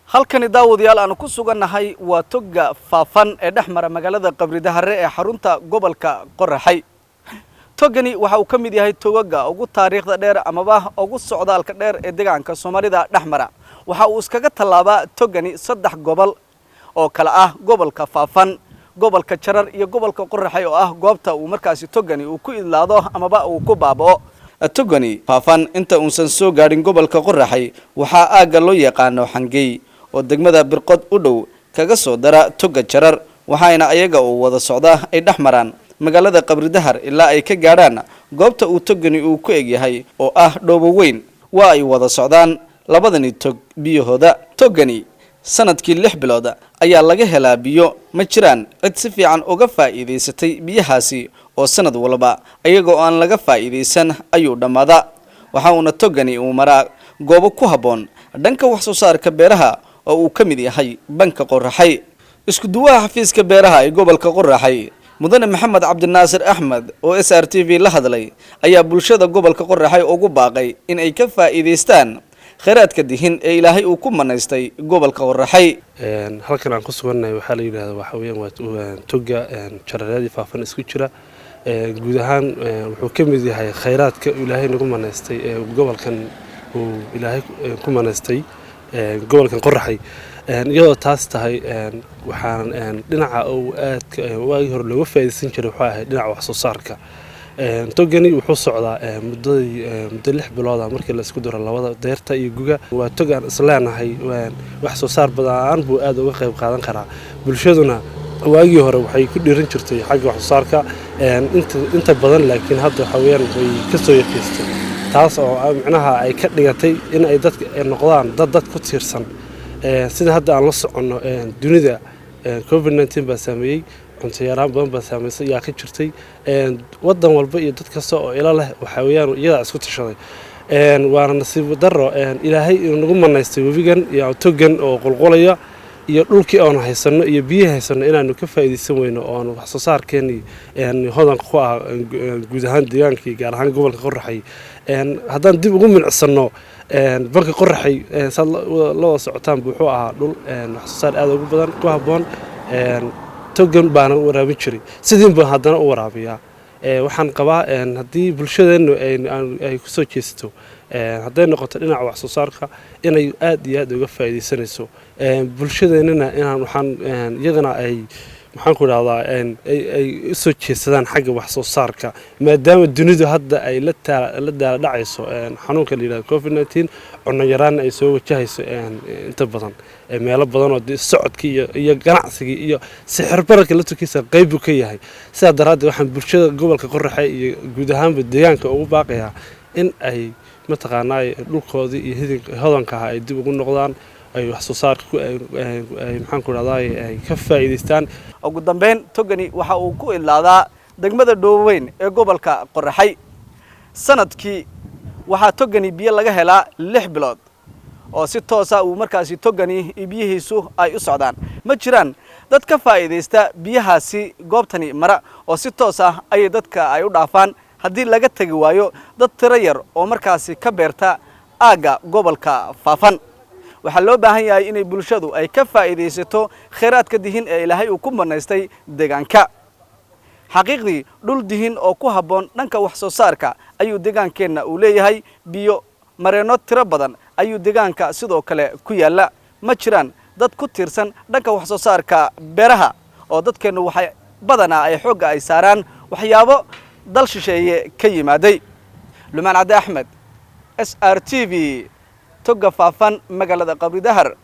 halkani daawadayaal aan ku sugannahay waa toga faafan ee dhexmara magaalada Qabridahare ee xarunta gobolka Qoraxay. Togani waxa uu ka mid yahay togaga ugu taariikhda dheer amaba ugu socdaalka dheer ee deegaanka Soomaalida dhexmara. Waxa uu iskaga talaabaa togani 3 gobol oo kala ah gobolka Faafan, gobolka Jarar iyo gobolka Qoraxay oo ah goobta uu markaasi togani uu ku idlaado amaba uu ku baabao. Togani Faafan inta uusan soo gaadhin gobolka Qoraxay waxa aaga loo yaqaan Xangey oo degmada Birqod u dhow kaga soo dara toga Jarar waxaana ayaga oo wada socda ay dhexmaraan magaalada Qabridahar ilaa ay ka gaadhaan goobta uu togani uu ku eg yahay oo ah dhoobo weyn waa ay wada socdaan labadani tog biyahooda. Togani sanadkii 6 bilood ayaa laga helaa biyo ma jiraan cid si fiican uga faa'iideysatay biyahaasi oo sanad walba ayaga oo aan laga faa'iideysan ayuu dhamaada. waxa uu togani uu maraa goobo ku haboon dhanka wax soo saarka beeraha oo uu ka mid yahay banka Qoraxay. isku duwaha xafiiska beeraha ee gobolka Qoraxay mudane Maxamed Cabdinaasir Axmed oo SRTV la hadlay ayaa bulshada gobolka Qoraxay ugu baaqay in ay ka faa'iideystaan kheyraadka dihin ee Ilaahay uu ku manaystay gobolka Qoraxay. halkan aan ku sugannahay waxa la yiraahdaa waxa weeyaan waa toga Jararadii Faafan isku jira guud ahaan wuxuu ka mid yahay kheyraadka Ilaahay nagu manaystay ee gobolkan uu Ilaahay ku manaystay gobolkan Qoraxay. iyadoo taas tahay waxaan dhinaca oo aad waagi hore looga faa'iideysan jiray waxa ahayd dhinaca wax soo saarka. togani wuxuu socdaa muddo 6 bilood markii la isku daro labada deerta iyo guga. waa tog aan isleenahay wax soo saar badan buu aad uga qayb qaadan karaa bulshaduna. waagi hore waxay ku dhiiran jirtay xagga wax soo saarka inta badan laakiin hadda waxa weeyaan way ka soo yaqiistay taas oo macnaha ay ka dhigatay in ay dadka noqdaan dad ku tiirsan sida hadda aan la socono dunida COVID-19 baa saameeyay cunto yaraan badan baa saameysay yaa ka jirtay wadan walba iyo dad kasta oo ila leh waxa weeyaan iyada isku tashaday waana nasiib daro Ilaahay inuu nagu manaystay webigan iyo togan oo qulqulaya iyo dhulkii aan haysano iyo biyaha haysano inaanu ka faa'iideysan weyno oo wax soo saarkeeni hodan ku ah guud ahaan deegaankii gaar ahaan gobolka Qoraxay. haddaan dib ugu milicsano banka Qoraxay sad loo socotaan wuxuu ahaa dhul wax soo saar aad ugu badan ku haboon togan baan waraabin jiray sidii baan haddana u waraabiyaa. waxaan qabaa haddii bulshadeenu ay ku soo jeesto hadday noqoto dhinaca wax soo saarka inay aad iyo aad uga faa'iideysanayso bulshadeenana inaan waxaan iyagana ay maxaan ku raahdaa ay soo jeesadaan xagga wax soo saarka maadaama dunidu hadda ay la dhacayso xanuunka la yiraahdo COVID-19 cunno yaraan ay soo wajahayso inta badan meelo badan oo socodkii iyo ganacsigii iyo sixir bararka la tukiisa qayb uu ka yahay. sidaa daraaddeed waxaan bulshada gobolka Qoraxay iyo guud ahaanba deegaanka ugu baaqayaa in ay mataqaanaa dhulkoodii iyo hodanka ay dib ugu noqdaan ay wax soo saarka ay maxaan ku raahdaa ay ka faa'iideystaan. ugu dambeyn togani waxa uu ku idlaadaa degmada Dhooweyn ee gobolka Qoraxay. sanadkii waxa togani biyo laga helaa 6 bilood oo si toos ah uu markaasi togani biyihiisu ay u socdaan ma jiraan dad ka faa'iideysta biyahaasi goobtani mara oo si toos ah ay dadka ay u dhaafaan haddii laga tagi waayo dad tiro yar oo markaasi ka beerta aaga gobolka Faafan. waxaa loo baahan yahay inay bulshadu ay ka faa'iideysato kheyraadka dihin ee Ilaahay uu ku manaystay deegaanka. xaqiiqdii dhul dihin oo ku haboon dhanka wax soo saarka ayuu deegaankeena uu leeyahay biyo mareeno tiro badan ayuu deegaanka sidoo kale ku yaala. ma jiraan dad ku tiirsan dhanka wax soo saarka beeraha oo dadkeenu waxay badanaa ay xoog ay saaraan waxyaabo dal shisheeye ka yimaaday. Lumaan Cabdi Axmed SRTV toga Faafan magaalada Qabridahar.